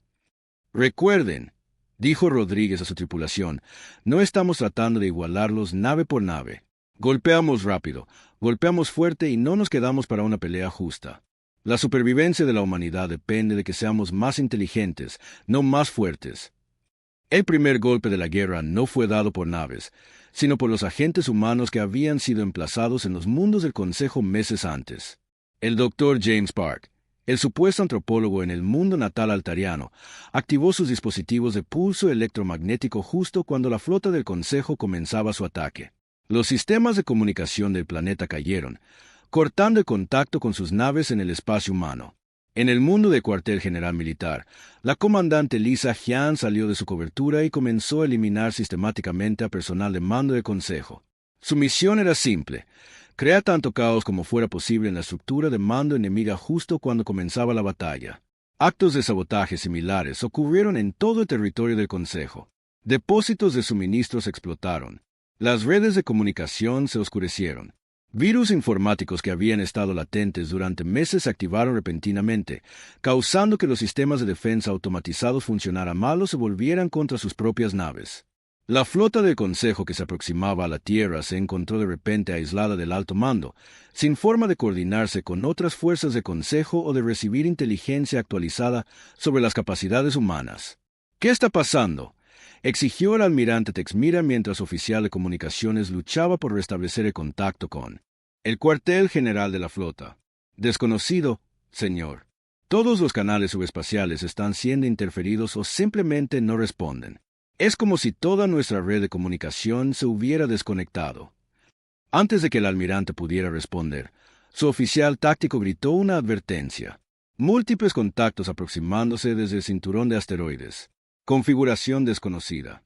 A: «Recuerden», dijo Rodríguez a su tripulación, «no estamos tratando de igualarlos nave por nave. Golpeamos rápido, golpeamos fuerte y no nos quedamos para una pelea justa. La supervivencia de la humanidad depende de que seamos más inteligentes, no más fuertes». El primer golpe de la guerra no fue dado por naves, sino por los agentes humanos que habían sido emplazados en los mundos del Consejo meses antes. El Dr. James Park, el supuesto antropólogo en el mundo natal altariano, activó sus dispositivos de pulso electromagnético justo cuando la flota del Consejo comenzaba su ataque. Los sistemas de comunicación del planeta cayeron, cortando el contacto con sus naves en el espacio humano. En el mundo del cuartel general militar, la comandante Lisa Jian salió de su cobertura y comenzó a eliminar sistemáticamente a personal de mando del Consejo. Su misión era simple: crear tanto caos como fuera posible en la estructura de mando enemiga justo cuando comenzaba la batalla. Actos de sabotaje similares ocurrieron en todo el territorio del Consejo. Depósitos de suministros explotaron. Las redes de comunicación se oscurecieron. Virus informáticos que habían estado latentes durante meses se activaron repentinamente, causando que los sistemas de defensa automatizados funcionaran mal o se volvieran contra sus propias naves. La flota del Consejo que se aproximaba a la Tierra se encontró de repente aislada del alto mando, sin forma de coordinarse con otras fuerzas de Consejo o de recibir inteligencia actualizada sobre las capacidades humanas. ¿Qué está pasando?, exigió el almirante Texmira mientras oficial de comunicaciones luchaba por restablecer el contacto con el cuartel general de la flota. Desconocido, señor. Todos los canales subespaciales están siendo interferidos o simplemente no responden. Es como si toda nuestra red de comunicación se hubiera desconectado. Antes de que el almirante pudiera responder, su oficial táctico gritó una advertencia. Múltiples contactos aproximándose desde el cinturón de asteroides. Configuración desconocida.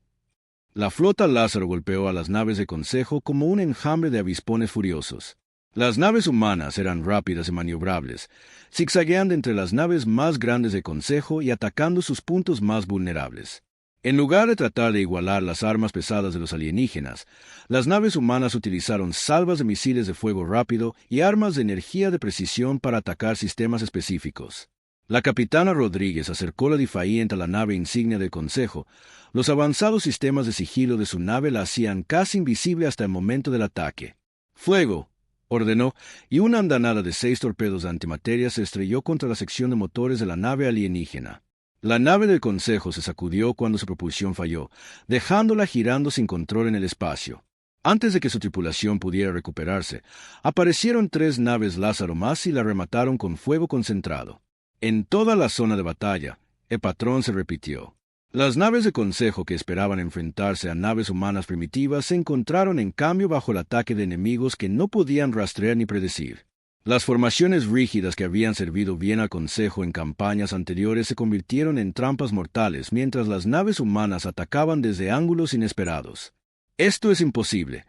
A: La flota Lázaro golpeó a las naves de Consejo como un enjambre de avispones furiosos. Las naves humanas eran rápidas y maniobrables, zigzagueando entre las naves más grandes de Consejo y atacando sus puntos más vulnerables. En lugar de tratar de igualar las armas pesadas de los alienígenas, las naves humanas utilizaron salvas de misiles de fuego rápido y armas de energía de precisión para atacar sistemas específicos. La capitana Rodríguez acercó la difaíente a la nave insignia del Consejo. Los avanzados sistemas de sigilo de su nave la hacían casi invisible hasta el momento del ataque. ¡Fuego!, ordenó, y una andanada de 6 torpedos de antimateria se estrelló contra la sección de motores de la nave alienígena. La nave del Consejo se sacudió cuando su propulsión falló, dejándola girando sin control en el espacio. Antes de que su tripulación pudiera recuperarse, aparecieron 3 naves Lázaro más y la remataron con fuego concentrado. En toda la zona de batalla, el patrón se repitió. Las naves de Consejo que esperaban enfrentarse a naves humanas primitivas se encontraron en cambio bajo el ataque de enemigos que no podían rastrear ni predecir. Las formaciones rígidas que habían servido bien al Consejo en campañas anteriores se convirtieron en trampas mortales mientras las naves humanas atacaban desde ángulos inesperados. «Esto es imposible»,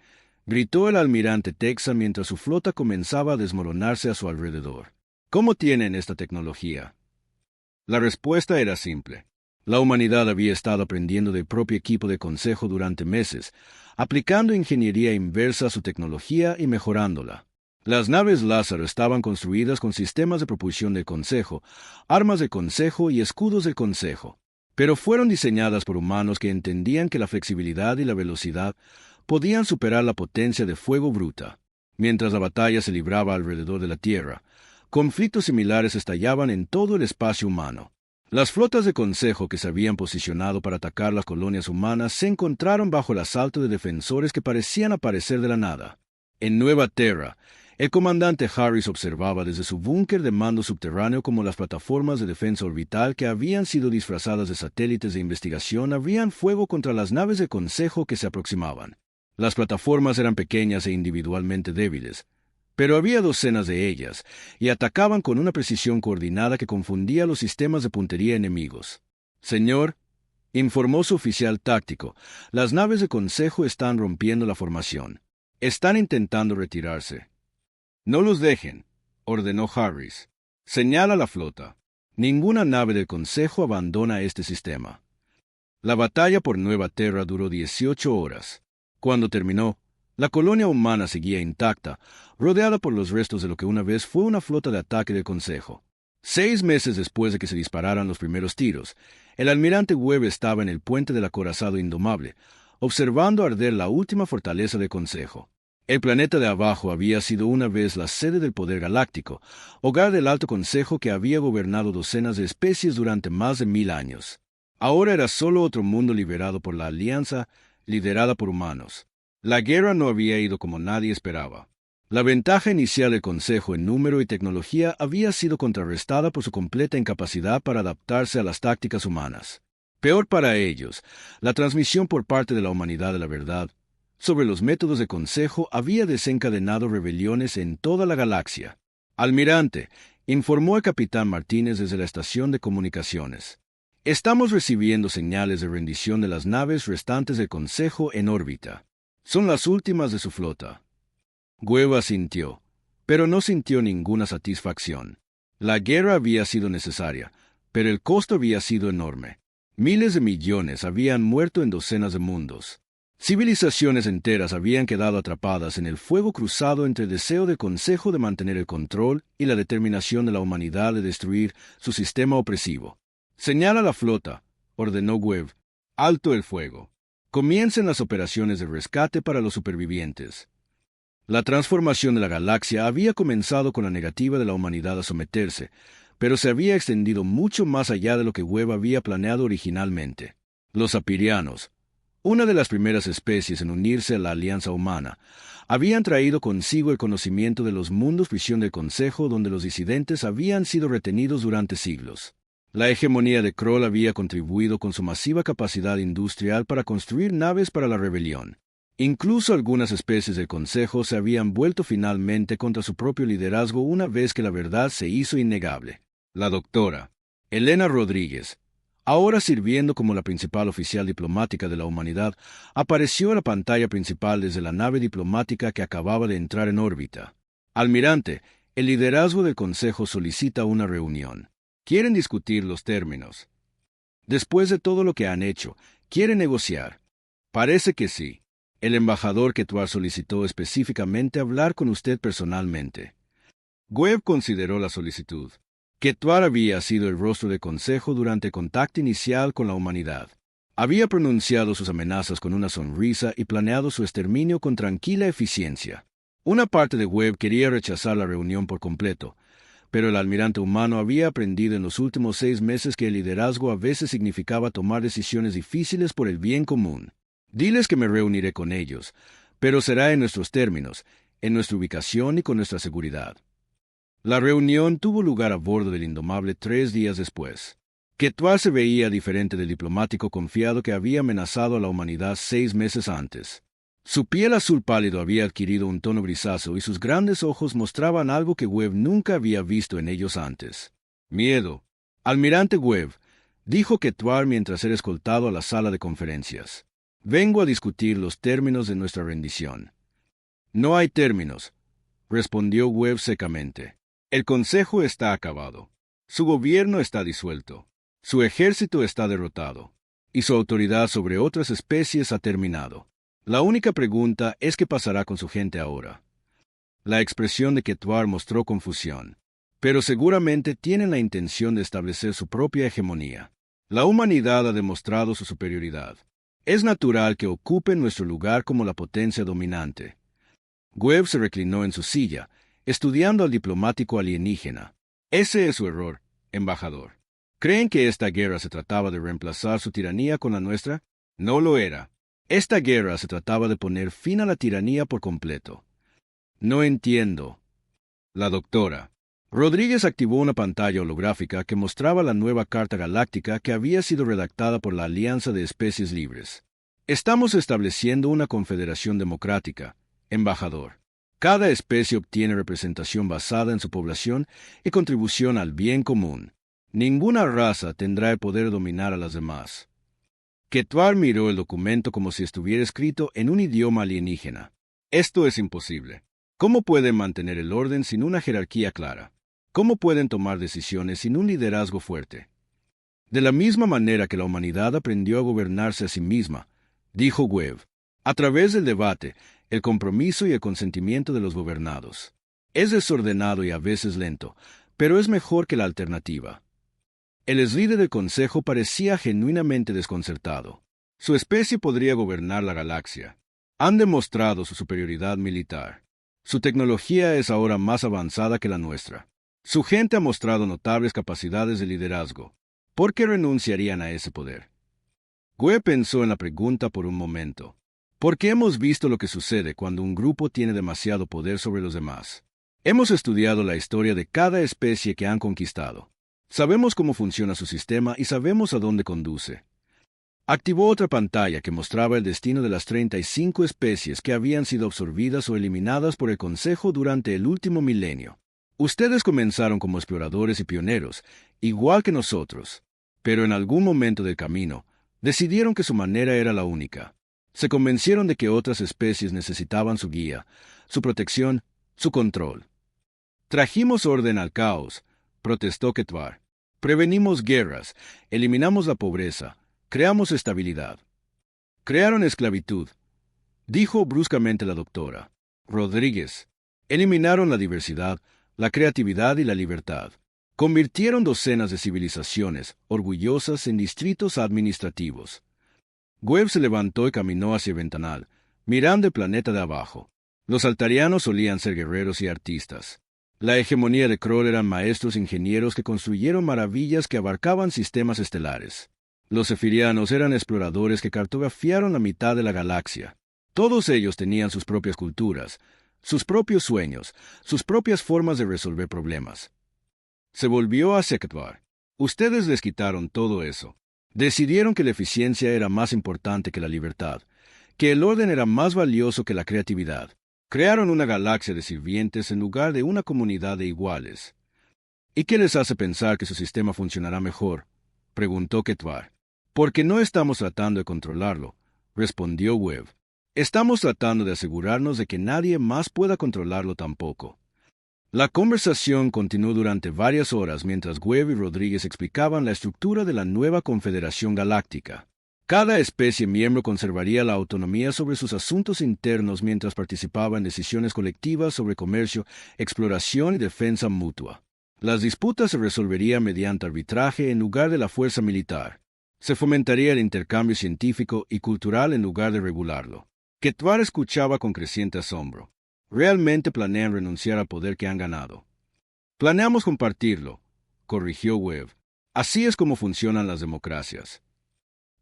A: gritó el almirante Texa mientras su flota comenzaba a desmoronarse a su alrededor. ¿Cómo tienen esta tecnología? La respuesta era simple. La humanidad había estado aprendiendo del propio equipo de Consejo durante meses, aplicando ingeniería inversa a su tecnología y mejorándola. Las naves Lázaro estaban construidas con sistemas de propulsión del Consejo, armas del Consejo y escudos del Consejo, pero fueron diseñadas por humanos que entendían que la flexibilidad y la velocidad podían superar la potencia de fuego bruta. Mientras la batalla se libraba alrededor de la Tierra, conflictos similares estallaban en todo el espacio humano. Las flotas de Consejo que se habían posicionado para atacar las colonias humanas se encontraron bajo el asalto de defensores que parecían aparecer de la nada. En Nueva Terra, el comandante Harris observaba desde su búnker de mando subterráneo cómo las plataformas de defensa orbital que habían sido disfrazadas de satélites de investigación abrían fuego contra las naves de Consejo que se aproximaban. Las plataformas eran pequeñas e individualmente débiles, pero había docenas de ellas, y atacaban con una precisión coordinada que confundía los sistemas de puntería enemigos. «Señor», informó su oficial táctico, «las naves de Consejo están rompiendo la formación. Están intentando retirarse». «No los dejen», ordenó Harris. «Señala la flota. Ninguna nave del Consejo abandona este sistema». La batalla por Nueva Terra duró 18 horas. Cuando terminó, la colonia humana seguía intacta, rodeada por los restos de lo que una vez fue una flota de ataque del Consejo. 6 meses después de que se dispararan los primeros tiros, el almirante Webb estaba en el puente del acorazado Indomable, observando arder la última fortaleza del Consejo. El planeta de abajo había sido una vez la sede del poder galáctico, hogar del Alto Consejo que había gobernado docenas de especies durante más de 1000 años. Ahora era solo otro mundo liberado por la Alianza, liderada por humanos. La guerra no había ido como nadie esperaba. La ventaja inicial del Consejo en número y tecnología había sido contrarrestada por su completa incapacidad para adaptarse a las tácticas humanas. Peor para ellos, la transmisión por parte de la humanidad de la verdad sobre los métodos de Consejo había desencadenado rebeliones en toda la galaxia. «Almirante», informó el capitán Martínez desde la estación de comunicaciones. «Estamos recibiendo señales de rendición de las naves restantes del Consejo en órbita. Son las últimas de su flota». Webb asintió, pero no sintió ninguna satisfacción. La guerra había sido necesaria, pero el costo había sido enorme. Miles de millones habían muerto en docenas de mundos. Civilizaciones enteras habían quedado atrapadas en el fuego cruzado entre el deseo del Consejo de mantener el control y la determinación de la humanidad de destruir su sistema opresivo. «Señala la flota», ordenó Webb. «Alto el fuego. Comiencen las operaciones de rescate para los supervivientes». La transformación de la galaxia había comenzado con la negativa de la humanidad a someterse, pero se había extendido mucho más allá de lo que Webb había planeado originalmente. Los apirianos, una de las primeras especies en unirse a la alianza humana, habían traído consigo el conocimiento de los mundos prisión del Consejo donde los disidentes habían sido retenidos durante siglos. La hegemonía de Kroll había contribuido con su masiva capacidad industrial para construir naves para la rebelión. Incluso algunas especies del Consejo se habían vuelto finalmente contra su propio liderazgo una vez que la verdad se hizo innegable. La doctora Elena Rodríguez, ahora sirviendo como la principal oficial diplomática de la humanidad, apareció en la pantalla principal desde la nave diplomática que acababa de entrar en órbita. «Almirante, el liderazgo del Consejo solicita una reunión. Quieren discutir los términos. Después de todo lo que han hecho, ¿quieren negociar?» «Parece que sí. El embajador Quetuar solicitó específicamente hablar con usted personalmente». Webb consideró la solicitud. Quetuar había sido el rostro del Consejo durante el contacto inicial con la humanidad. Había pronunciado sus amenazas con una sonrisa y planeado su exterminio con tranquila eficiencia. Una parte de Webb quería rechazar la reunión por completo, pero el almirante humano había aprendido en los últimos 6 meses que el liderazgo a veces significaba tomar decisiones difíciles por el bien común. «Diles que me reuniré con ellos, pero será en nuestros términos, en nuestra ubicación y con nuestra seguridad». La reunión tuvo lugar a bordo del Indomable 3 días después. Quetuar se veía diferente del diplomático confiado que había amenazado a la humanidad 6 meses antes. Su piel azul pálido había adquirido un tono grisáceo y sus grandes ojos mostraban algo que Webb nunca había visto en ellos antes. «Miedo. Almirante Webb», dijo Quetuar mientras era escoltado a la sala de conferencias. «Vengo a discutir los términos de nuestra rendición». «No hay términos», respondió Webb secamente. «El Consejo está acabado. Su gobierno está disuelto. Su ejército está derrotado. Y su autoridad sobre otras especies ha terminado. La única pregunta es qué pasará con su gente ahora». La expresión de Quetuar mostró confusión. «Pero seguramente tienen la intención de establecer su propia hegemonía. La humanidad ha demostrado su superioridad. Es natural que ocupen nuestro lugar como la potencia dominante». Webb se reclinó en su silla, estudiando al diplomático alienígena. «Ese es su error, embajador. ¿Creen que esta guerra se trataba de reemplazar su tiranía con la nuestra? No lo era. Esta guerra se trataba de poner fin a la tiranía por completo». «No entiendo». La doctora Rodríguez activó una pantalla holográfica que mostraba la nueva Carta Galáctica que había sido redactada por la Alianza de Especies Libres. «Estamos estableciendo una confederación democrática, embajador. Cada especie obtiene representación basada en su población y contribución al bien común. Ninguna raza tendrá el poder de dominar a las demás». Quetuar miró el documento como si estuviera escrito en un idioma alienígena. «Esto es imposible. ¿Cómo pueden mantener el orden sin una jerarquía clara? ¿Cómo pueden tomar decisiones sin un liderazgo fuerte?» «De la misma manera que la humanidad aprendió a gobernarse a sí misma», dijo Webb, «a través del debate, el compromiso y el consentimiento de los gobernados. Es desordenado y a veces lento, pero es mejor que la alternativa». El líder del Consejo parecía genuinamente desconcertado. Su especie podría gobernar la galaxia. Han demostrado su superioridad militar. Su tecnología es ahora más avanzada que la nuestra. Su gente ha mostrado notables capacidades de liderazgo. ¿Por qué renunciarían a ese poder? Webb pensó en la pregunta por un momento. Porque hemos visto lo que sucede cuando un grupo tiene demasiado poder sobre los demás. Hemos estudiado la historia de cada especie que han conquistado. Sabemos cómo funciona su sistema y sabemos a dónde conduce. Activó otra pantalla que mostraba el destino de las 35 especies que habían sido absorbidas o eliminadas por el Consejo durante el último milenio. Ustedes comenzaron como exploradores y pioneros, igual que nosotros, pero en algún momento del camino decidieron que su manera era la única. Se convencieron de que otras especies necesitaban su guía, su protección, su control. «Trajimos orden al caos», protestó Quetuar. «Prevenimos guerras, eliminamos la pobreza, creamos estabilidad». «Crearon esclavitud», dijo bruscamente la doctora. Rodríguez. Eliminaron la diversidad, la creatividad y la libertad. Convirtieron docenas de civilizaciones orgullosas en distritos administrativos. Webb se levantó y caminó hacia el ventanal, mirando el planeta de abajo. Los altarianos solían ser guerreros y artistas. La hegemonía de Kroll eran maestros ingenieros que construyeron maravillas que abarcaban sistemas estelares. Los zefirianos eran exploradores que cartografiaron la mitad de la galaxia. Todos ellos tenían sus propias culturas, sus propios sueños, sus propias formas de resolver problemas. Se volvió hacia Ketvar. Ustedes les quitaron todo eso. Decidieron que la eficiencia era más importante que la libertad, que el orden era más valioso que la creatividad. Crearon una galaxia de sirvientes en lugar de una comunidad de iguales. ¿Y qué les hace pensar que su sistema funcionará mejor?, preguntó Ketvar. Porque no estamos tratando de controlarlo, respondió Webb. Estamos tratando de asegurarnos de que nadie más pueda controlarlo tampoco. La conversación continuó durante varias horas mientras Webb y Rodríguez explicaban la estructura de la nueva Confederación Galáctica. Cada especie miembro conservaría la autonomía sobre sus asuntos internos mientras participaba en decisiones colectivas sobre comercio, exploración y defensa mutua. Las disputas se resolverían mediante arbitraje en lugar de la fuerza militar. Se fomentaría el intercambio científico y cultural en lugar de regularlo. Ketvar escuchaba con creciente asombro. Realmente planean renunciar al poder que han ganado. Planeamos compartirlo, corrigió Webb. Así es como funcionan las democracias.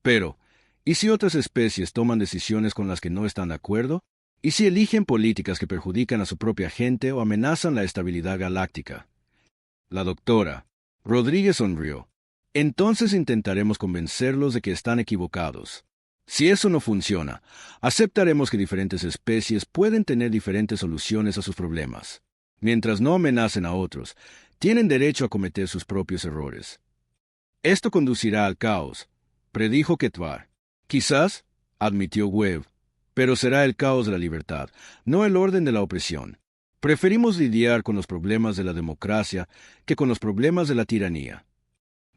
A: Pero, ¿y si otras especies toman decisiones con las que no están de acuerdo? ¿Y si eligen políticas que perjudican a su propia gente o amenazan la estabilidad galáctica? La doctora Rodríguez sonrió. Entonces intentaremos convencerlos de que están equivocados. Si eso no funciona, aceptaremos que diferentes especies pueden tener diferentes soluciones a sus problemas. Mientras no amenacen a otros, tienen derecho a cometer sus propios errores. Esto conducirá al caos, predijo Ketvar. Quizás, admitió Webb, pero será el caos de la libertad, no el orden de la opresión. Preferimos lidiar con los problemas de la democracia que con los problemas de la tiranía.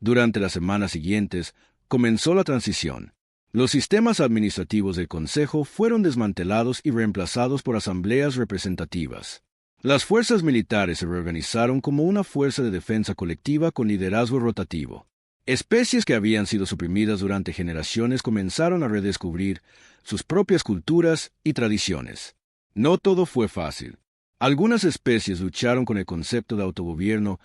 A: Durante las semanas siguientes, comenzó la transición. Los sistemas administrativos del Consejo fueron desmantelados y reemplazados por asambleas representativas. Las fuerzas militares se reorganizaron como una fuerza de defensa colectiva con liderazgo rotativo. Especies que habían sido suprimidas durante generaciones comenzaron a redescubrir sus propias culturas y tradiciones. No todo fue fácil. Algunas especies lucharon con el concepto de autogobierno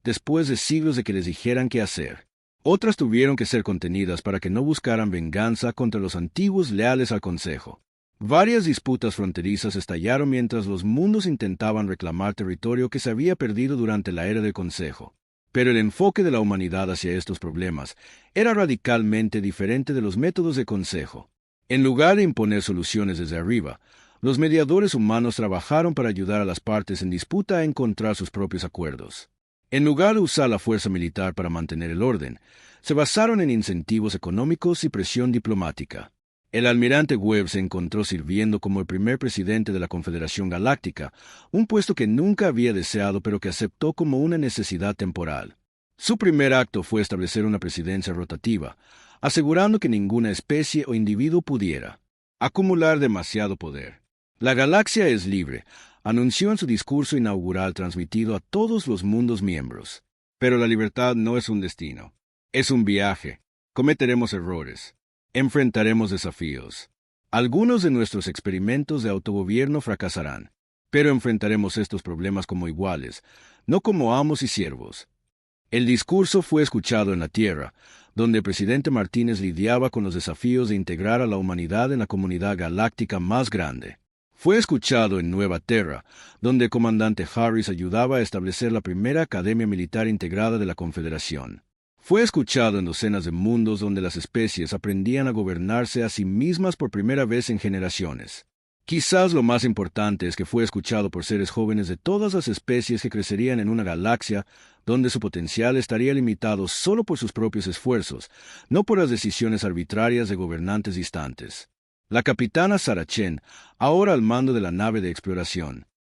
A: después de siglos de que les dijeran qué hacer. Otras tuvieron que ser contenidas para que no buscaran venganza contra los antiguos leales al Consejo. Varias disputas fronterizas estallaron mientras los mundos intentaban reclamar territorio que se había perdido durante la era del Consejo. Pero el enfoque de la humanidad hacia estos problemas era radicalmente diferente de los métodos del Consejo. En lugar de imponer soluciones desde arriba, los mediadores humanos trabajaron para ayudar a las partes en disputa a encontrar sus propios acuerdos. En lugar de usar la fuerza militar para mantener el orden, se basaron en incentivos económicos y presión diplomática. El almirante Webb se encontró sirviendo como el primer presidente de la Confederación Galáctica, un puesto que nunca había deseado pero que aceptó como una necesidad temporal. Su primer acto fue establecer una presidencia rotativa, asegurando que ninguna especie o individuo pudiera acumular demasiado poder. La galaxia es libre, anunció en su discurso inaugural transmitido a todos los mundos miembros. Pero la libertad no es un destino. Es un viaje. Cometeremos errores. Enfrentaremos desafíos. Algunos de nuestros experimentos de autogobierno fracasarán. Pero enfrentaremos estos problemas como iguales, no como amos y siervos. El discurso fue escuchado en la Tierra, donde el presidente Martínez lidiaba con los desafíos de integrar a la humanidad en la comunidad galáctica más grande. Fue escuchado en Nueva Terra, donde el comandante Harris ayudaba a establecer la primera academia militar integrada de la Confederación. Fue escuchado en docenas de mundos donde las especies aprendían a gobernarse a sí mismas por primera vez en generaciones. Quizás lo más importante es que fue escuchado por seres jóvenes de todas las especies que crecerían en una galaxia donde su potencial estaría limitado solo por sus propios esfuerzos, no por las decisiones arbitrarias de gobernantes distantes. La capitana Sarah Chen, ahora al mando de la nave de exploración,